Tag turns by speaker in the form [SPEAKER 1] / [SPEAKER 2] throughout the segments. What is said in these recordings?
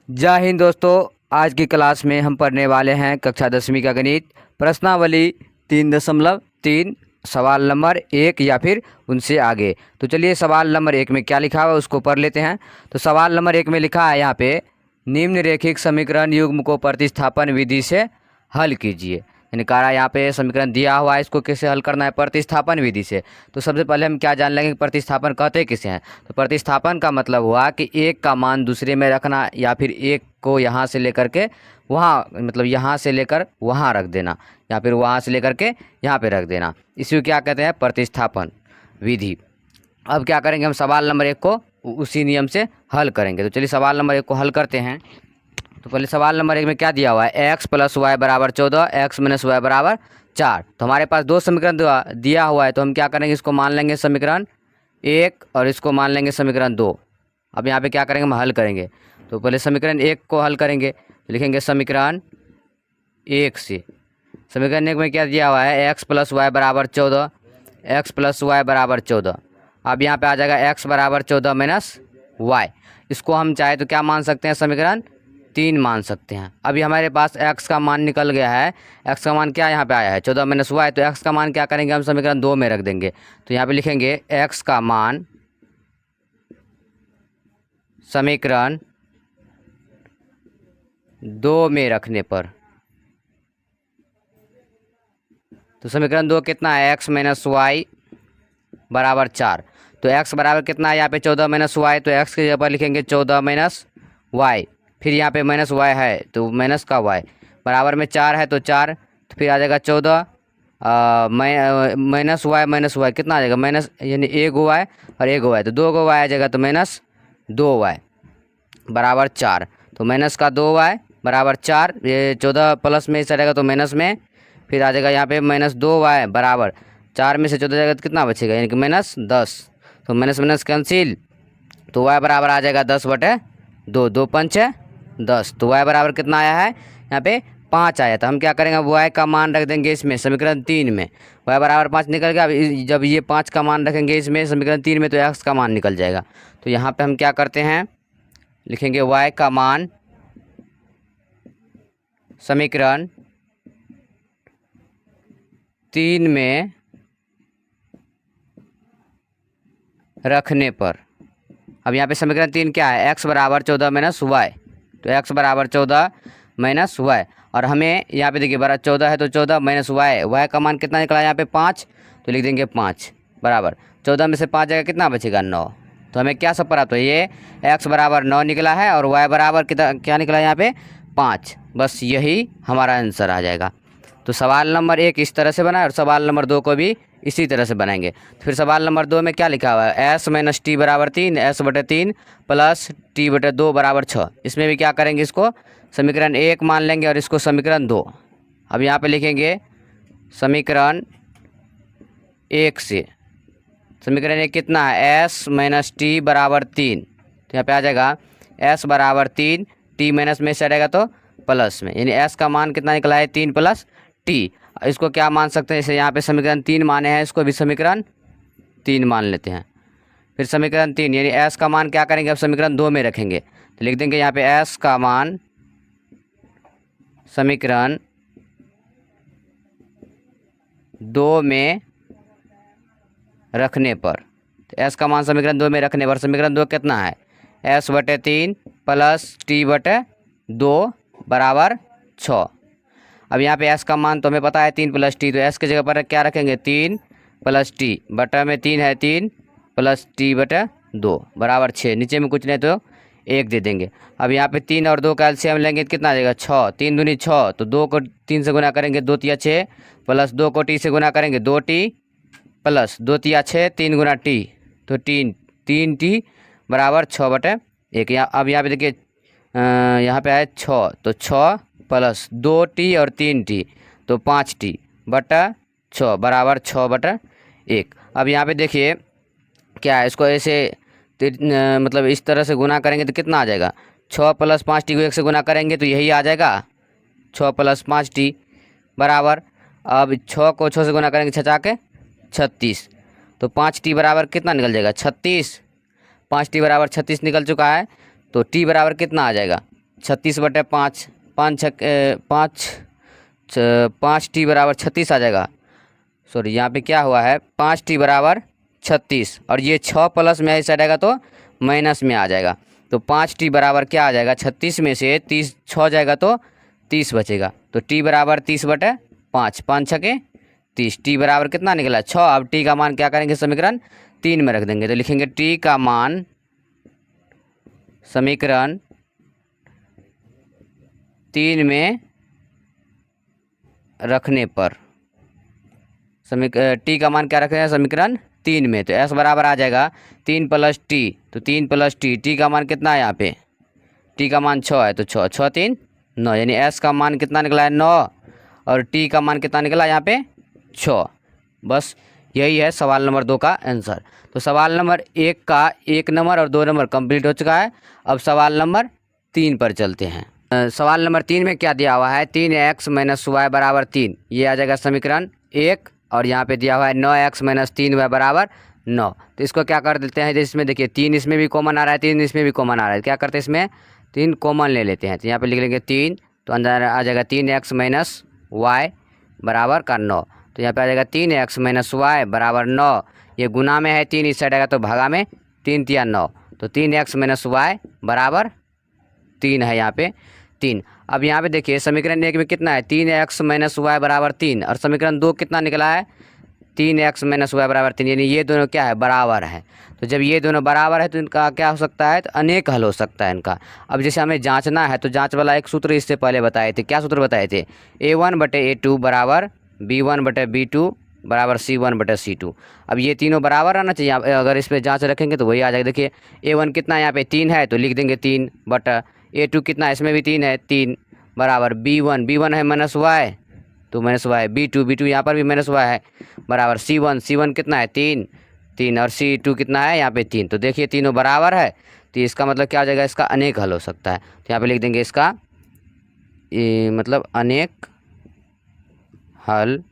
[SPEAKER 1] जय हिंद दोस्तों। आज की क्लास में हम पढ़ने वाले हैं कक्षा 10वीं का गणित प्रश्नावली 3.3 सवाल नंबर 1 या फिर उनसे आगे। तो चलिए सवाल नंबर 1 में क्या लिखा हुआ है उसको पढ़ लेते हैं। तो सवाल नंबर 1 में लिखा है यहाँ पे निम्नरेखिक समीकरण युग्म को प्रतिस्थापन विधि से हल कीजिए। यानी कहा यहाँ पे समीकरण दिया हुआ है, इसको कैसे हल करना है? प्रतिस्थापन विधि से। तो सबसे पहले हम क्या जान लेंगे कि प्रतिस्थापन कहते किसे हैं। तो प्रतिस्थापन का मतलब हुआ कि एक का मान दूसरे में रखना या फिर एक को यहाँ से लेकर के वहाँ, मतलब यहाँ से लेकर वहाँ रख देना या फिर वहाँ से लेकर के यहाँ पे रख देना, इसी को क्या कहते हैं? प्रतिस्थापन विधि। अब क्या करेंगे हम? सवाल नंबर 1 को उसी नियम से हल करेंगे। तो चलिए सवाल नंबर 1 को हल करते हैं। तो पहले सवाल नंबर 1 में क्या दिया हुआ है? x + y = 14, x - y = 4। तो हमारे पास दो समीकरण दिया हुआ है, तो हम क्या करेंगे? इसको मान लेंगे समीकरण 1 और इसको मान लेंगे समीकरण 2। अब यहाँ पे क्या करेंगे? हम हल करेंगे। तो पहले समीकरण 1 को हल करेंगे, तो लिखेंगे समीकरण 1 से। समीकरण 1 में क्या दिया हुआ है? x + y = 14, x + y = 14। अब यहाँ पे आ जाएगा x = 14 - y। इसको हम चाहे तो क्या मान सकते हैं? समीकरण 3 मान सकते हैं। अभी हमारे पास x का मान निकल गया है। x का मान क्या यहाँ पे आया है? 14 - y। तो x का मान क्या करेंगे? हम समीकरण 2 में रख देंगे। तो यहाँ पे लिखेंगे x का मान समीकरण 2 में रखने पर, तो समीकरण 2 कितना है? x - y = 4। तो x बराबर कितना है यहाँ पे? 14 - y। तो x के जगह पर लिखेंगे 14 - y। फिर यहाँ पे -y है तो माइनस का y बराबर में 4 है तो 4। तो फिर आ जाएगा 14 -y कितना आ जाएगा? माइनस यानी 1 y और 1 y, तो 2 y आ जाएगा। तो -2y = 4। तो माइनस का 2y = 4। ये 14 प्लस में चलेगा तो माइनस में, फिर आ जाएगा यहाँ पे -2y बराबर 4 में से 14 जाएगा तो कितना बचेगा? यानी कि -10। तो माइनस कैंसिल, तो y बराबर आ जाएगा 10/2। 2 पंच 10। तो y बराबर कितना आया है? यहाँ पे 5 आया। तो हम क्या करेंगे? y का मान रख देंगे इसमें समीकरण 3 में। y बराबर 5 निकल गया। अब जब ये 5 का मान रखेंगे इसमें समीकरण 3 में तो x का मान निकल जाएगा। तो यहाँ पे हम क्या करते हैं? लिखेंगे y का मान समीकरण 3 में रखने पर। अब यहाँ पे समीकरण 3 क्या है? x = 14 - y। तो x = 14 - y। और हमें यहाँ पे देखिए 14 है तो 14 - y का मान कितना निकला यहाँ पे? 5। तो लिख देंगे 5 बराबर 14 में से 5 जाएगा कितना बचेगा? 9। तो हमें क्या सब प्राप्त हो? ये x = 9 निकला है और y बराबर कितना क्या निकला यहाँ पे? 5। बस यही हमारा आंसर आ जाएगा। तो सवाल नंबर 1 इस तरह से बना और सवाल नंबर 2 को भी इसी तरह से बनाएंगे। फिर सवाल नंबर 2 में क्या लिखा हुआ है? s - t = 3, s/3 + t/2 = 6। इसमें भी क्या करेंगे? इसको समीकरण 1 मान लेंगे और इसको समीकरण 2। अब यहाँ पे लिखेंगे समीकरण 1 से। समीकरण 1 कितना है? s - t = 3। तो यहाँ पे आ जाएगा s = 3, t माइनस में से रहेगा तो प्लस में, यानी s का मान कितना निकला है? 3 + t। इसको क्या मान सकते हैं? जैसे यहाँ पे समीकरण 3 माने हैं, इसको भी समीकरण 3 मान लेते हैं। फिर समीकरण 3 यानी s का मान क्या करेंगे? अब समीकरण 2 में रखेंगे। तो लिख देंगे यहाँ पे s का मान समीकरण 2 में रखने पर। तो s का मान समीकरण 2 में रखने पर समीकरण 2 कितना है? s/3 + t/2 = 6। अब यहाँ पे s का मान तो हमें पता है 3 + t। तो s की जगह पर क्या रखेंगे? 3 + t बटा में 3 है 3 + t/2 = 6। नीचे में कुछ नहीं तो 1 दे देंगे। अब यहाँ पे 3 और 2 का एलसीएम लेंगे तो कितना आ जाएगा? 6। 3 दूनी 6, तो 2 को 3 से गुना करेंगे 2 तिया 6 प्लस 2 को t से गुना करेंगे 2t प्लस 2 तिया 6 3 गुना t, तो 3t = 6/1। यहाँ अब यहाँ पे देखिए यहाँ पे है 6, तो 6 प्लस 2t और 3t तो 5t बटा 6 बराबर 6/1। अब यहाँ पे देखिए क्या है? इसको ऐसे मतलब इस तरह से गुना करेंगे तो कितना आ जाएगा? 6 + 5t को 1 से गुना करेंगे तो यही आ जाएगा 6 + 5t बराबर। अब 6 को 6 से गुना करेंगे 6 के 36, तो 5t बराबर कितना निकल जाएगा? 36। 5t बराबर 36 निकल चुका है। तो t बराबर कितना आ जाएगा? 36/5, 5t बराबर 36 आ जाएगा। सॉरी, यहाँ पे क्या हुआ है, 5t बराबर 36, और ये 6 प्लस में ऐसा रहेगा तो माइनस में आ जाएगा। तो 5t बराबर क्या आ जाएगा, 36 में से 30 6 जाएगा तो 30 बचेगा। तो t बराबर 30/5, 5 छके 30, t बराबर कितना निकला 6। अब t का मान क्या करेंगे, समीकरण 3 में रख देंगे। तो लिखेंगे t का मान समीकरण 3 में रखने पर, टी का मान क्या रखेंगे समीकरण 3 में, तो s बराबर आ जाएगा 3 + t, तो 3 + t, टी का मान कितना है यहाँ पे, टी का मान 6 है, तो 6 6 3 9, यानी s का मान कितना निकला है 9, और t का मान कितना निकला यहाँ पे 6। बस यही है सवाल नंबर 2 का आंसर। तो सवाल नंबर 1 का 1 नंबर और 2 नंबर कंप्लीट हो चुका है। अब सवाल नंबर 3 पर चलते हैं। सवाल नंबर 3 में क्या दिया हुआ है, 3x - y बराबर 3, ये आ जाएगा समीकरण 1, और यहाँ पे दिया हुआ है 9x - 3y बराबर 9। तो इसको क्या कर देते हैं, जिसमें देखिए 3 इसमें भी कॉमन आ रहा है, 3 इसमें भी कॉमन आ रहा है, क्या करते हैं इसमें 3 कॉमन ले लेते हैं। तो यहाँ पे लिख लेंगे 3, तो अंदर आ जाएगा 3x - y बराबर का 9। तो यहाँ पे आ जाएगा 3x - y बराबर 9, ये गुना में है 3, इस साइड आएगा तो भागा में 3 × 9, तो 3x - y बराबर 3 है यहाँ पे 3। अब यहाँ पे देखिए समीकरण 1 में कितना है, 3x - y बराबर 3, और समीकरण 2 कितना निकला है 3x - y बराबर 3, यानी ये दोनों क्या है बराबर है। तो जब ये दोनों बराबर है तो इनका क्या हो सकता है, तो अनेक हल हो सकता है इनका। अब जैसे हमें जांचना है तो जांच वाला एक सूत्र इससे पहले बताए थे, क्या सूत्र बताए थे, a1/a2 बराबर b1/b2 बराबर c1/c2। अब ये तीनों बराबर आना चाहिए, अगर इस पर जाँच रखेंगे तो वही आ जाएगा। देखिए a1 कितना यहाँ पे 3 है, तो लिख देंगे 3 बटा a2 कितना है, इसमें भी 3 है, 3 बराबर b1 है -y, तो -y, b2 यहाँ पर भी -y है बराबर c1 कितना है 3 और c2 कितना है यहाँ पे 3। तो देखिए तीनों बराबर है, तो इसका मतलब क्या हो जाएगा, इसका अनेक हल हो सकता है। तो यहाँ पे लिख देंगे इसका मतलब अनेक हल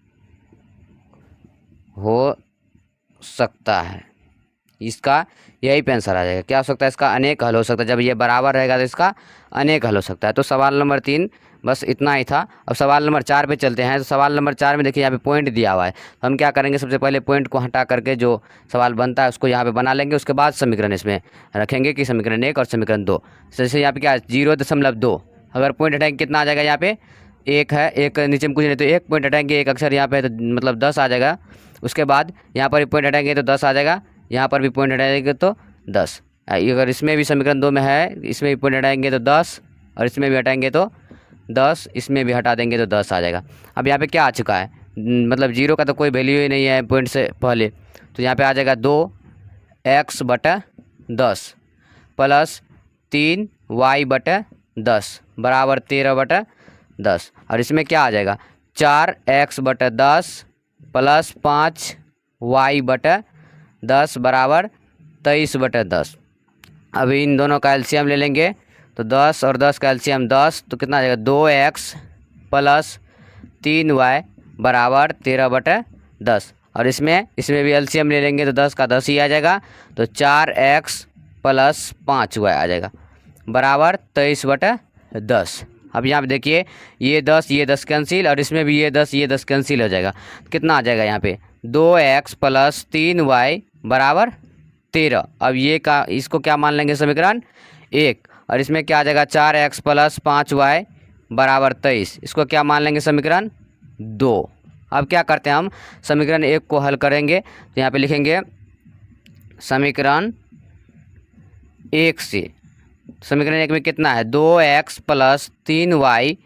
[SPEAKER 1] हो सकता है, इसका यही पे आंसर आ जाएगा। क्या हो सकता है, इसका अनेक हल हो सकता है, जब ये बराबर रहेगा तो इसका अनेक हल हो सकता है। तो सवाल नंबर 3 बस इतना ही था। अब सवाल नंबर 4 पे चलते हैं। तो सवाल नंबर 4 में देखिए यहाँ पे पॉइंट दिया हुआ है, तो हम क्या करेंगे, सबसे पहले पॉइंट को हटा करके जो सवाल बनता है उसको यहाँ पे बना लेंगे, उसके बाद समीकरण इसमें रखेंगे कि समीकरण 1 और समीकरण 2। जैसे यहाँ पे क्या है 0.2, अगर पॉइंट हटाएंगे कितना आ जाएगा, यहाँ पे 1 है, 1 नीचे में कुछ नहीं, तो 1 पॉइंट हटाएंगे, 1 अक्षर यहाँ पे तो मतलब 10 आ जाएगा। उसके बाद यहाँ पर भी पॉइंट हटाएंगे तो 10 आ जाएगा, यहाँ पर भी पॉइंट हटाएंगे तो 10। अगर इसमें भी समीकरण 2 में है, इसमें भी पॉइंट हटाएंगे तो 10, और इसमें भी हटाएंगे तो 10, इसमें भी हटा देंगे तो 10 आ जाएगा। अब यहाँ पे क्या आ चुका है, मतलब 0 का तो कोई वैल्यू ही नहीं है पॉइंट से पहले, तो यहाँ पे आ जाएगा 2x/10 प्लस 3y/10 बराबर 13/10, और इसमें क्या आ जाएगा 4x/10 प्लस 5y/10 बराबर 23/10। अभी इन दोनों का एलसीएम ले लेंगे, तो 10 और 10 का एलसीएम 10, तो कितना आ जाएगा 2x प्लस 3y बराबर 13/10, और इसमें भी एलसीएम ले लेंगे तो 10 का 10 ही आ जाएगा, तो 4x प्लस 5y आ जाएगा बराबर 23/10। अब यहाँ पे देखिए ये 10 कैंसिल, और इसमें भी ये 10 कैंसिल हो जाएगा, कितना आ जाएगा यहाँ पे 2x प्लस 3y बराबर 13। अब ये का इसको क्या मान लेंगे समीकरण 1, और इसमें क्या आ जाएगा 4x प्लस 5y बराबर 23, इसको क्या मान लेंगे समीकरण 2। अब क्या करते हैं हम समीकरण 1 को हल करेंगे, तो यहाँ पे लिखेंगे समीकरण 1 से, समीकरण 1 में कितना है 2x प्लस 3y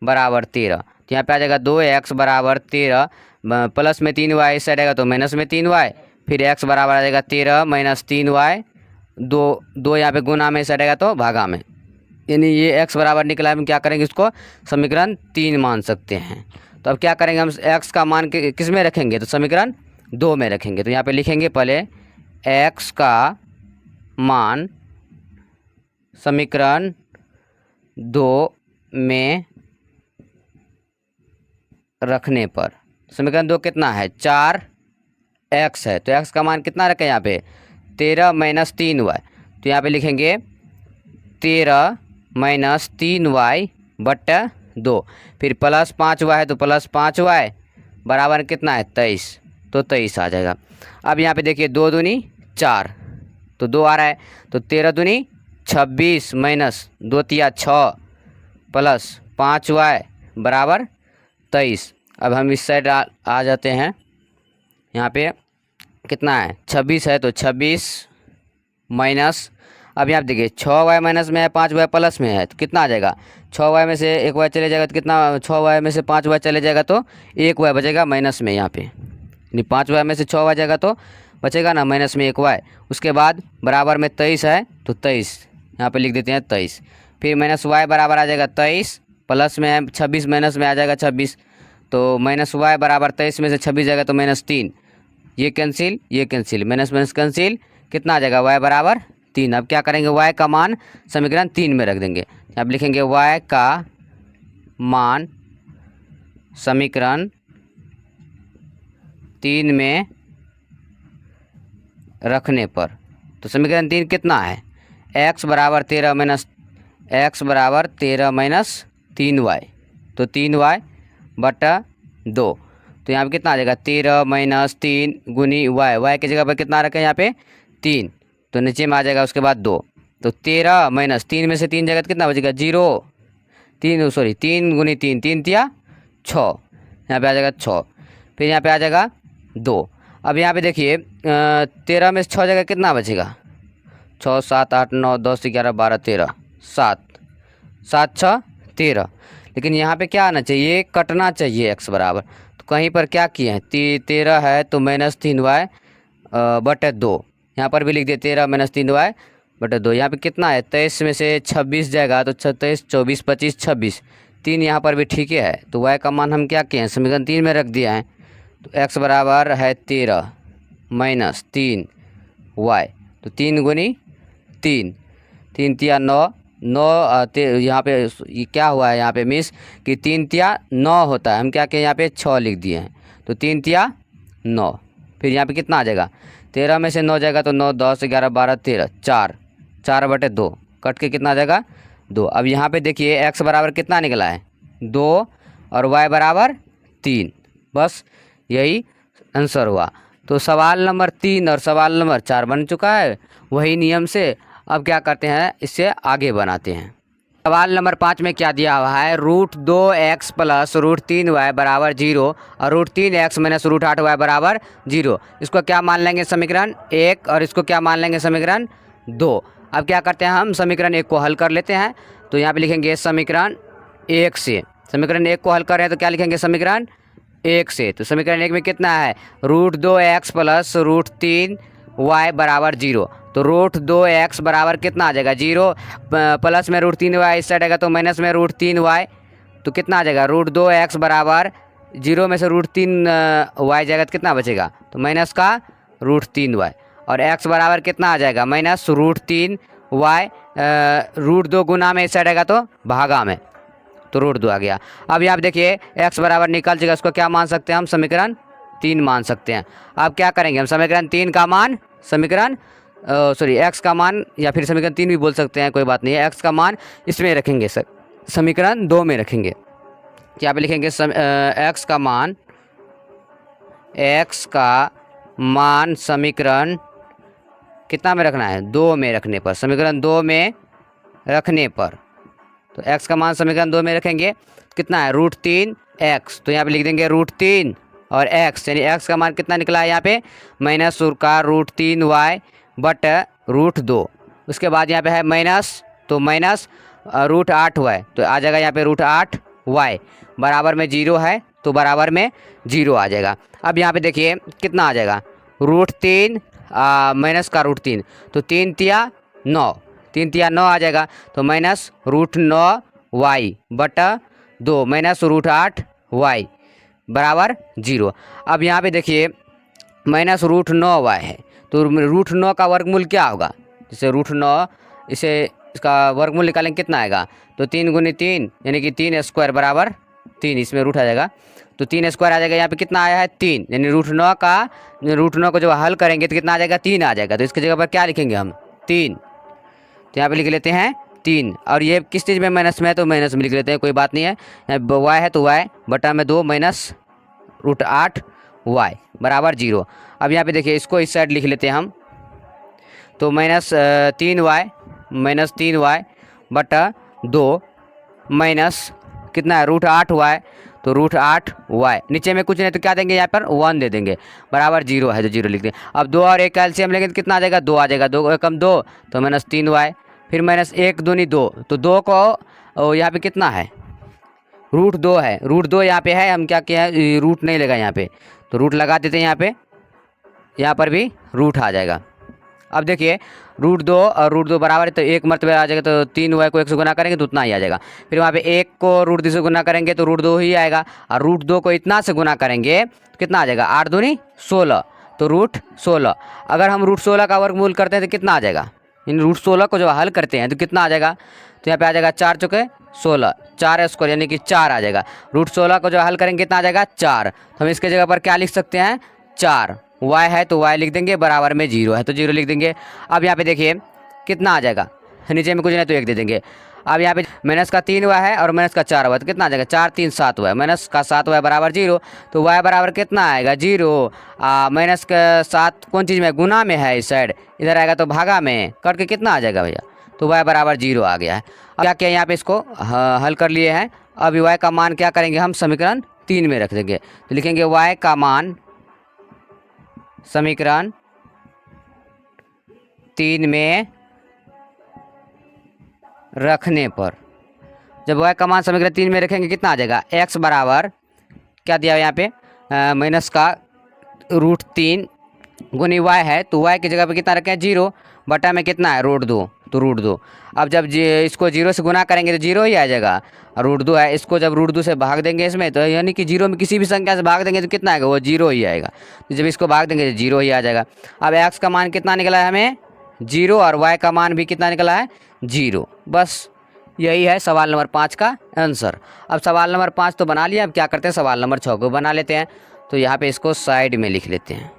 [SPEAKER 1] बराबर 13, तो यहाँ पे आ जाएगा 2x बराबर 13, प्लस में 3y इस साइड आएगा तो माइनस में 3y, फिर x बराबर आ जाएगा 13 - 3y, 2 यहाँ पे गुना में इस साइड आएगा तो भागा में, यानी ये x बराबर निकला है। हम क्या करेंगे, इसको समीकरण 3 मान सकते हैं। तो अब क्या करेंगे, हम x का मान किस में रखेंगे, तो समीकरण 2 में रखेंगे। तो यहाँ पे लिखेंगे पहले x का मान समीकरण 2 में रखने पर, समीकरण 2 कितना है 4x है, तो x का मान कितना रखें यहाँ पे 13 - 3y, तो यहाँ पे लिखेंगे 13 माइनस 3y बट्टा 2, फिर प्लस 5y है तो प्लस 5y बराबर कितना है 23, तो 23 आ जाएगा। अब यहाँ पे देखिए 2 दूनी 4 तो 2 आ रहा है, तो 13 दूनी 26 माइनस 2 तिया 6 प्लस 5y बराबर 23। अब हम इस साइड आ जाते हैं। यहाँ पे कितना है 26 है तो 26 माइनस, अब यहाँ पे देखिए 6y माइनस में है 5y प्लस में है तो कितना आ जाएगा, 6y में से 1y चले जाएगा तो कितना, 6y में से 5y चले जाएगा तो 1y बचेगा माइनस में। यहाँ पे यानी 5y में से 6y जाएगा तो बचेगा ना माइनस में 1y। उसके बाद बराबर में 23 है तो 23 यहाँ पे लिख देते हैं 23, फिर माइनस y बराबर आ जाएगा 23, प्लस में है 26 माइनस में आ जाएगा 26, तो माइनस y बराबर 23 में से 26 जाएगा तो माइनस 3, ये कैंसिल माइनस माइनस कैंसिल, कितना आ जाएगा y बराबर 3। अब क्या करेंगे, y का मान समीकरण 3 में रख देंगे। अब लिखेंगे y का मान समीकरण 3 में रखने पर, तो समीकरण 3 कितना है, x बराबर 13 माइनस 3y, तो 3y बटा 2, तो यहाँ पे कितना आ जाएगा 13 माइनस 3 गुनी y की जगह पर कितना रखें यहाँ पे 3, तो नीचे में आ जाएगा उसके बाद 2, तो 13 माइनस 3 में से 3 जाएगा तो कितना बचेगा 0, 3 गुनी 3 3 तिया 6, यहाँ पे आ जाएगा 6, फिर यहाँ पे आ जाएगा 2। अब यहाँ पे देखिए 13 में से 6 जगह कितना बचेगा, 6 7 8 9 10 11 12 13 7 7 6 13, लेकिन यहाँ पे क्या आना चाहिए, कटना चाहिए x बराबर, तो कहीं पर क्या किए हैं 13 है तो माइनस 3y बटे 2, यहाँ पर भी लिख दिए 13 माइनस 3y बटे 2। यहाँ पे कितना है 23 में से 26 जाएगा तो 23 24 25 26, 3 यहाँ पर भी ठीक है, तो y का मान हम क्या किए हैं समीकरण 3 में रख दिया है, तो x बराबर है 13 माइनस 3y, तो 3 गुनी 3 3 तिया 9 यहाँ पे ये क्या हुआ है यहाँ पे मिस कि 3 तिया 9 होता है, हम क्या किए यहाँ पे 6 लिख दिए हैं, तो 3 तिया 9, फिर यहाँ पे कितना आ जाएगा 13 में से 9 जाएगा तो 9 10 11 12 13 4 बटे 2 कट के कितना आ जाएगा 2। अब यहाँ पे देखिए x बराबर कितना निकला है 2 और y बराबर 3, बस यही आंसर हुआ। तो सवाल नंबर 3 और सवाल नंबर 4 बन चुका है वही नियम से। अब क्या करते हैं, इससे आगे बनाते हैं। सवाल नंबर 5 में क्या दिया हुआ है, √2x प्लस √3y बराबर 0 और √3x माइनस √8y बराबर 0, इसको क्या मान लेंगे समीकरण 1 और इसको क्या मान लेंगे समीकरण 2। अब क्या करते हैं, हम समीकरण 1 को हल कर लेते हैं, तो यहाँ पे लिखेंगे समीकरण 1 से, समीकरण 1 को हल कर रहे हैं तो क्या लिखेंगे समीकरण 1 से, तो समीकरण 1 में कितना है √2x प्लस √3y बराबर 0, तो √2x बराबर कितना आ जाएगा 0, प्लस में √3y इस साइड आएगा तो माइनस में √3y, तो कितना आ जाएगा √2x बराबर 0 में से √3y जाएगा तो कितना बचेगा, तो माइनस का √3y, और x बराबर कितना आ जाएगा माइनस √3y, √2 गुना में इस साइड आएगा तो भागा में, तो √2 आ गया। अब यहाँ पे देखिए x बराबर निकल जाएगा, उसको क्या मान सकते हैं हम समीकरण 3 मान सकते हैं। अब क्या करेंगे हम समीकरण 3 का मान समीकरण x का मान या फिर समीकरण 3 भी बोल सकते हैं, कोई बात नहीं है, x का मान इसमें रखेंगे सर, समीकरण 2 में रखेंगे। क्या पे लिखेंगे x का मान समीकरण कितना में रखना है 2 में रखने पर, समीकरण 2 में रखने पर, तो x का मान समीकरण 2 में रखेंगे कितना है √3x, तो यहाँ पे लिख देंगे √3 और x, यानी x का मान कितना निकला है यहाँ पे माइनस का √3y बट √2, उसके बाद यहाँ पे है माइनस, तो माइनस √8y, तो आ जाएगा यहाँ पे √8y बराबर में 0 है तो बराबर में 0 आ जाएगा। अब यहाँ पे देखिए कितना आ जाएगा √3 माइनस का √3, तो 3 तिया 9 आ जाएगा, तो माइनस √9y बटा 2 माइनस √8y बराबर 0। अब यहाँ पे देखिए माइनस √9y है, तो √9 का वर्गमूल क्या होगा, जैसे √9 इसे इसका वर्गमूल निकालेंगे कितना आएगा, तो 3 गुनी 3 यानी कि 3 स्क्वायर बराबर 3, इसमें रूट आ जाएगा तो 3 स्क्वायर आ जाएगा, यहाँ पे कितना आया है 3, यानी √9 को जब हल करेंगे तो कितना आ जाएगा 3 आ जाएगा, तो इसकी जगह पर क्या लिखेंगे हम 3, तो यहाँ पे लिख लेते हैं 3 और ये किस चीज़ में माइनस में है तो माइनस में लिख लेते हैं, कोई बात नहीं है। y है तो y बटा में 2 माइनस रूट 8 y बराबर 0। अब यहाँ पे देखिए इसको इस साइड लिख लेते हैं हम, तो माइनस 3y बटा 2 माइनस कितना है रूट 8y, तो रूट 8y नीचे में कुछ नहीं तो क्या देंगे यहाँ पर 1 दे देंगे, बराबर 0 है तो 0 लिख दें। अब 2 और 1 का एलसीएम लेंगे तो कितना आ जाएगा 2 आ जाएगा, 2 कम 2 तो माइनस 3y, फिर माइनस 1 दूनी 2, तो 2 को यहाँ पे कितना है रूट 2 है, रूट 2 यहाँ पे है, हम क्या किया है रूट नहीं लगा यहाँ पे, तो रूट लगा देते हैं यहाँ पर भी रूट आ जाएगा। अब देखिए रूट 2 और रूट 2 बराबर है तो एक मरतबे आ जाएगा, तो 3y को 1 से गुना करेंगे तो उतना ही आ जाएगा। फिर वहाँ पे 1 को रूट 2 से गुना करेंगे तो रूट 2 ही आएगा, और रूट 2 को इतना से गुना करेंगे तो कितना आ जाएगा 8 दूनी 16, तो रूट 16। अगर हम रूट 16 का वर्गमूल करते हैं तो कितना आ जाएगा, इन रूट 16 को जब हल करते हैं तो कितना आ जाएगा, तो यहाँ पे आ जाएगा 4 चौके 16, 4 स्क्वायर यानी कि 4 आ जाएगा। रूट 16 को जो हल करेंगे कितना आ जाएगा 4, तो हम इसके जगह पर क्या लिख सकते हैं 4, y है तो y लिख देंगे, बराबर में 0 है तो 0 लिख देंगे। अब यहाँ पे देखिए कितना आ जाएगा, नीचे में कुछ नहीं तो 1 दे देंगे। अब यहाँ पे माइनस का 3y है और माइनस का 4y, तो कितना आ जाएगा 4 3 7y, माइनस का 7y बराबर 0, तो y बराबर कितना आएगा 0। माइनस का 7 कौन चीज़ में गुना में है, इस साइड इधर आएगा तो भागा में कट के कितना आ जाएगा भैया, तो y बराबर 0 आ गया है। अब क्या किया यहाँ पे इसको हल कर लिए हैं। अब y का मान क्या करेंगे हम समीकरण 3 में रख देंगे, तो लिखेंगे y का मान समीकरण 3 में रखने पर, जब y का मान समीकरण 3 में रखेंगे कितना आ जाएगा x बराबर क्या दिया यहाँ पे माइनस का रूट 3 गुनी y है, तो y की जगह पे कितना रखें 0 बटा में कितना है रूट 2, तो रूट 2। अब जब इसको 0 से गुना करेंगे तो 0 ही आ जाएगा, और रूट 2 है इसको जब रूट 2 से भाग देंगे इसमें, तो यानी कि 0 में किसी भी संख्या से भाग देंगे तो कितना आएगा वो 0 ही आएगा, तो जब इसको भाग देंगे तो 0 ही आ जाएगा। अब x का मान कितना निकला है हमें 0 और y का मान भी कितना निकला है 0। बस यही है सवाल नंबर 5 का आंसर। अब सवाल नंबर 5 तो बना लिया, अब क्या करते हैं सवाल नंबर 6 को बना लेते हैं, तो यहाँ पे इसको साइड में लिख लेते हैं।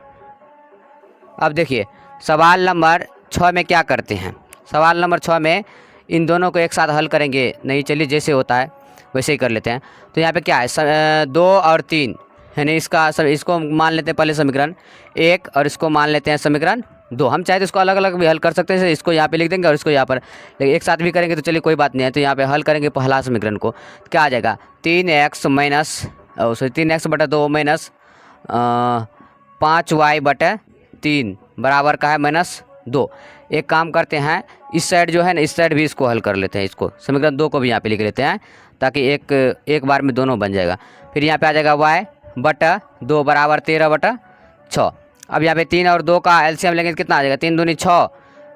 [SPEAKER 1] अब देखिए सवाल नंबर 6 में क्या करते हैं, सवाल नंबर 6 में इन दोनों को एक साथ हल करेंगे, नहीं चलिए जैसे होता है वैसे ही कर लेते हैं। तो यहाँ पे क्या है 2 और 3 यानी इसको मान लेते हैं पहले समीकरण 1 और इसको मान लेते हैं समीकरण 2। हम चाहे तो इसको अलग अलग भी हल कर सकते हैं, इसको यहाँ पे लिख देंगे और इसको यहाँ पर, लेकिन एक साथ भी करेंगे तो चलिए कोई बात नहीं है। तो यहाँ पे हल करेंगे पहला समीकरण को, तो क्या आ जाएगा 3x माइनस 3x बटा 2 माइनस 5y बटा 3 बराबर का है माइनस 2। एक काम करते हैं इस साइड जो है ना, इस साइड भी इसको हल कर लेते हैं, इसको समीकरण 2 को भी यहाँ पे लिख लेते हैं ताकि एक बार में दोनों बन जाएगा। फिर यहाँ पे आ जाएगा y बटा 2 बराबर 13 बटा 6। अब यहाँ पे 3 और 2 का एलसीएम लेंगे तो कितना आ जाएगा 3 दूनी 6,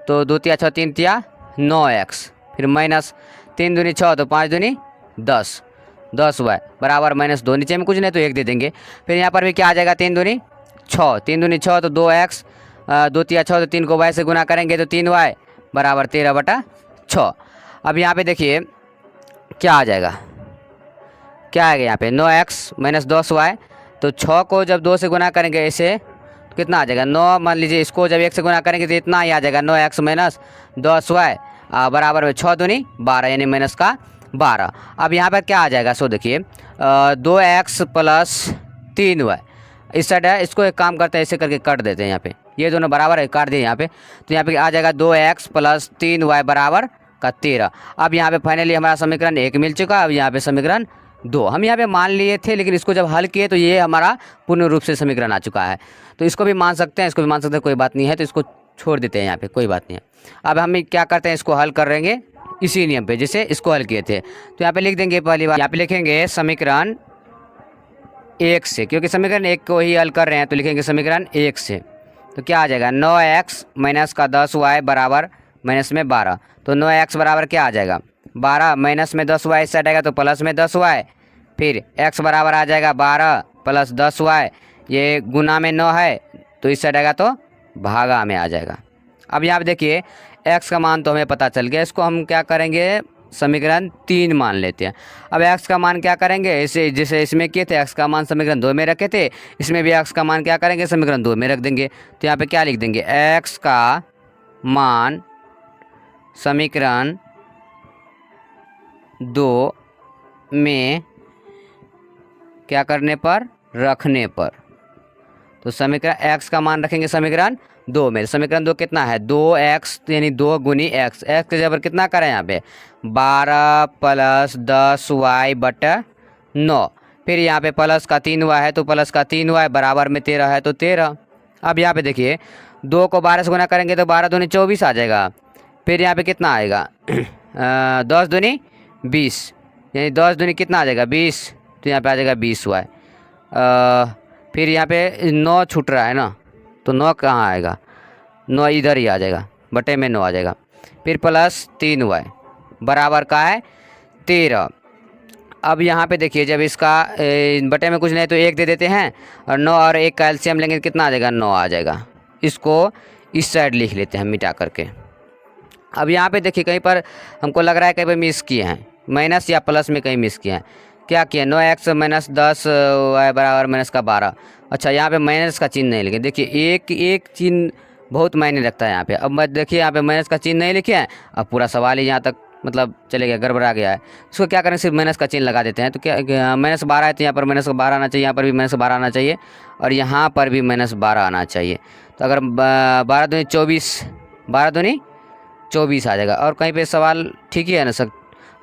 [SPEAKER 1] तो 2 तिया 6 3 तिया 9x, फिर माइनस 3 दूनी 6 तो 5 दूनी 10y बराबर माइनस 2, नीचे में कुछ नहीं तो 1 दे देंगे। फिर यहाँ पर भी क्या आ जाएगा 3 दूनी 6 तो 2x, 2 तिया 6 तो 3 को y से गुना करेंगे तो 3y बराबर 13 बटा 6। अब यहाँ पे देखिए क्या आ जाएगा, क्या आएगा यहाँ पे 9x माइनस 10y, तो 6 को जब 2 से गुना करेंगे ऐसे तो कितना आ जाएगा 9, मान लीजिए इसको जब 1 से गुना करेंगे तो इतना ही आ जाएगा 9x माइनस 10y बराबर में 6 दूनी 12 यानी माइनस का 12। अब यहाँ पर क्या आ जाएगा सो देखिए 2x प्लस 3y इस साइड है, इसको एक काम करते हैं ऐसे करके काट देते हैं, यहाँ पे ये दोनों बराबर है काट दिए यहाँ पे, तो यहाँ पे आ जाएगा 2x प्लस 3y बराबर का 13। अब यहाँ पे फाइनली हमारा समीकरण 1 मिल चुका। अब यहाँ पे समीकरण 2 हम यहाँ पे मान लिए थे, लेकिन इसको जब हल किए तो ये हमारा पूर्ण रूप से समीकरण आ चुका है, तो इसको भी मान सकते हैं, इसको भी मान सकते हैं, कोई बात नहीं है, तो इसको छोड़ देते हैं यहाँ पे, कोई बात नहीं है। अब हम क्या करते हैं इसको हल करेंगे इसी नियम पे जैसे इसको हल किए थे, तो यहाँ पे लिख देंगे पहली बार यहाँ पे लिखेंगे समीकरण 1 से, क्योंकि समीकरण 1 को ही हल कर रहे हैं तो लिखेंगे समीकरण 1 से। तो क्या आ जाएगा 9x माइनस का 10y बराबर माइनस में 12, तो 9x बराबर क्या आ जाएगा 12 माइनस में 10y इस साइड आएगा तो प्लस में 10y, फिर x बराबर आ जाएगा 12 प्लस 10y, ये गुना में 9 है तो इस साइड आएगा तो भागा में आ जाएगा। अब यहाँ पे देखिए x का मान तो हमें पता चल गया, इसको हम क्या करेंगे समीकरण 3 मान लेते हैं। अब x का मान क्या करेंगे ऐसे जैसे इसमें किए थे, x का मान समीकरण 2 में रखे थे, इसमें भी x का मान क्या करेंगे समीकरण 2 में रख देंगे। तो यहाँ पे क्या लिख देंगे x का मान समीकरण 2 में क्या करने पर, रखने पर। तो समीकरण x का मान रखेंगे समीकरण 2 में। समीकरण 2 कितना है, 2x यानी 2 गुनी x। x के जगह पर कितना करें यहाँ पे 12 प्लस 10y बटा 9। फिर यहाँ पे प्लस का 3y है तो प्लस का 3y बराबर में 13 है तो 13। अब यहाँ पे देखिए 2 को 12 से गुना करेंगे तो 12 दूनी 24 आ जाएगा। फिर यहाँ पे कितना आएगा 10 दूनी 20 यानी 10 दूनी कितना आ जाएगा 20, तो यहाँ पे आ जाएगा 20y। फिर यहाँ पे 9 छूट रहा है ना, तो 9 कहाँ आएगा, 9 इधर ही आ जाएगा, बटे में 9 आ जाएगा। फिर प्लस 3y बराबर का है 13। अब यहाँ पे देखिए जब इसका बटे में कुछ नहीं तो 1 दे देते हैं और 9 और 1 का एलसीएम लेंगे तो कितना आ जाएगा 9 आ जाएगा। इसको इस साइड लिख लेते हैं मिटा करके। अब यहाँ पे देखिए कहीं पर हमको लग रहा है कहीं पर मिस किए हैं, माइनस या प्लस में कहीं मिस किए हैं। क्या किया 9x माइनस 10 y बराबर माइनस का 12। अच्छा यहाँ पे माइनस का चिन्ह नहीं लिखे, देखिए एक चिन्ह बहुत मायने रखता है यहाँ पे। अब मैं देखिए यहाँ पे माइनस का चिन्ह नहीं लिखे हैं, अब पूरा सवाल ही यहाँ तक मतलब चले गया, गड़बड़ा गया है। इसको क्या करें सिर्फ माइनस का चिन्ह लगा देते हैं। तो क्या माइनस 12 है तो यहाँ पर माइनस 12 आना चाहिए, यहाँ पर भी माइनस 12 आना चाहिए और यहाँ पर भी माइनस 12 आना चाहिए। तो अगर 12 दूनी 24, 12 दूनी 24 आ जाएगा। और कहीं पे सवाल ठीक ही है ना सर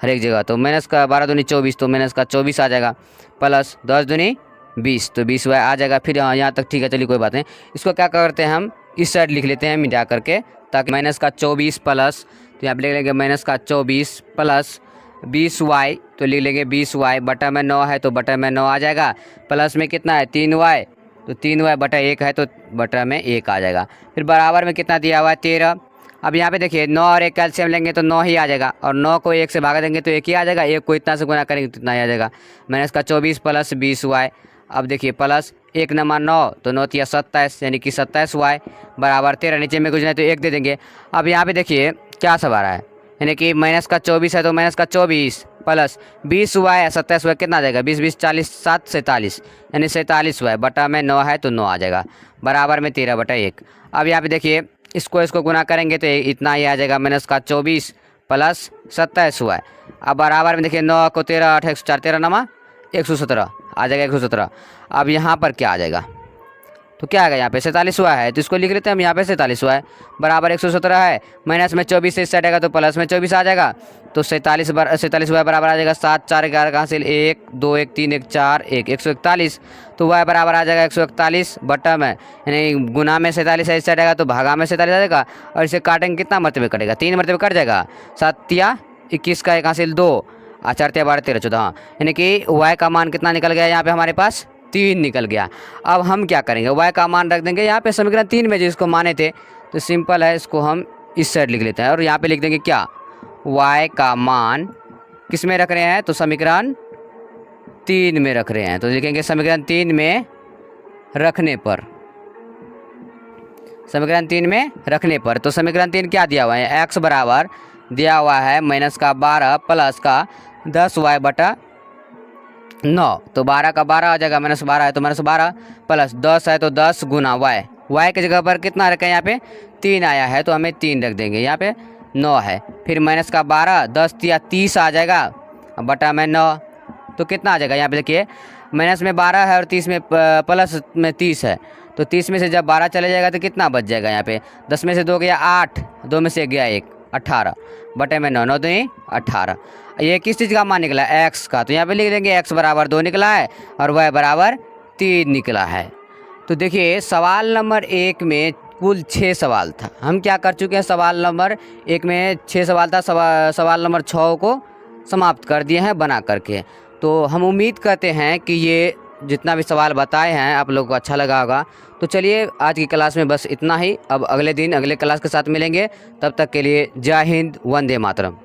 [SPEAKER 1] हर एक जगह। तो माइनस का 12 दूनी 24 तो माइनस का 24 आ जाएगा, प्लस 10 दूनी 20 तो 20 आ जाएगा। फिर यहाँ तक ठीक है, चलिए कोई बात नहीं। इसको क्या करते हैं हम इस साइड लिख लेते हैं मिटा करके, ताकि माइनस का 24 प्लस, तो यहाँ पर लिख लेंगे माइनस का 24 प्लस 20y, तो लिख लेंगे 20y बटा में 9 है तो बटा में 9 आ जाएगा। प्लस में कितना है 3y, तो 3y बटा 1 है तो बटा में 1 आ जाएगा। फिर बराबर में कितना दिया हुआ है 13। अब यहाँ पे देखिए 9 और 1 का एलसीएम लेंगे तो 9 ही आ जाएगा और 9 को 1 से भागा देंगे तो 1 ही आ जाएगा। 1 को इतना से गुना करेंगे तो इतना ही आ जाएगा। माइनस का 24 प्लस 20y। अब देखिए प्लस 1 नमा 9 तो 9 तिया 27 यानी कि 27y बराबर 13। नीचे में कुछ नहीं तो 1 दे देंगे। अब यहाँ पे देखिए क्या सब आ रहा है, यानी कि माइनस का 24 है तो माइनस का 24 प्लस 20y 27y कितना आ जाएगा 20 20 40 7 47 यानी 47y बटा में 9 है तो 9 आ जाएगा बराबर में 13 बटा 1। अब यहाँ पे देखिए इसको गुना करेंगे तो इतना ही आ जाएगा माइनस का 24 प्लस 27y। अब बराबर में देखिए 9 को 13 8 104 13 नमा 117 आ जाएगा 117। अब यहाँ पर क्या आ जाएगा, तो क्या आएगा यहाँ पे 47y है तो इसको लिख लेते हैं हम यहाँ पे 47y बराबर 117 है। माइनस में 24 से इससे हटेगा तो प्लस में 24 आ जाएगा तो 47y बराबर आ जाएगा 7 4 11 कहाँ से 1 2 1 3 1 4 1 141। तो y बराबर आ जाएगा 141 बटा में यानी गुना में 47 है इससे हटेगा तो भागा में 47 आ जाएगा और इसे काटेंगे कितना मरतबे कटेगा 3 मरतबे कट जाएगा। 7 या 21 का 1 हासिल 2 और 4 या 12 13 14 यानी कि y का मान कितना निकल गया यहाँ पे हमारे पास 3 निकल गया। अब हम क्या करेंगे y का मान रख देंगे यहाँ पे समीकरण 3 में जिसको माने थे, तो सिंपल है इसको हम इस साइड लिख लेते हैं और यहाँ पे लिख देंगे क्या y का मान किस में रख रहे हैं, तो समीकरण 3 में रख रहे हैं। तो लिखेंगे समीकरण 3 में रखने पर, समीकरण 3 में रखने पर। तो समीकरण 3 क्या दिया हुआ है, x बराबर दिया हुआ है माइनस का 12 प्लस का 10y बटा 9 तो 12 का 12 आ जाएगा, माइनस 12 है तो माइनस 12 प्लस 10 है तो 10 गुना y की जगह पर कितना रखें यहाँ पे 3 आया है तो हमें 3 रख देंगे, यहाँ पे 9 है। फिर माइनस का 12 10 या 30 आ जाएगा बटा में 9 तो कितना आ जाएगा, यहाँ पे देखिए माइनस में 12 है और 30 में प्लस में 30 है तो 30 में से जब 12 चले जाएगा तो कितना बच जाएगा, यहाँ पे 10 में से 2 गया 8 2 में से 1 गया 1 18 बटे में 9 9 दूनी 18। ये किस चीज़ का मान निकला x का, तो यहाँ पे लिख देंगे x बराबर 2 निकला है और y बराबर 3 निकला है। तो देखिए सवाल नंबर 1 में कुल 6 सवाल था, हम क्या कर चुके हैं सवाल नंबर 1 में 6 सवाल था, सवाल नंबर 6 को समाप्त कर दिए हैं बना करके। तो हम उम्मीद करते हैं कि ये जितना भी सवाल बताए हैं आप लोगों को अच्छा लगा होगा। तो चलिए आज की क्लास में बस इतना ही, अब अगले दिन अगले क्लास के साथ मिलेंगे, तब तक के लिए जय हिंद वंदे मातरम।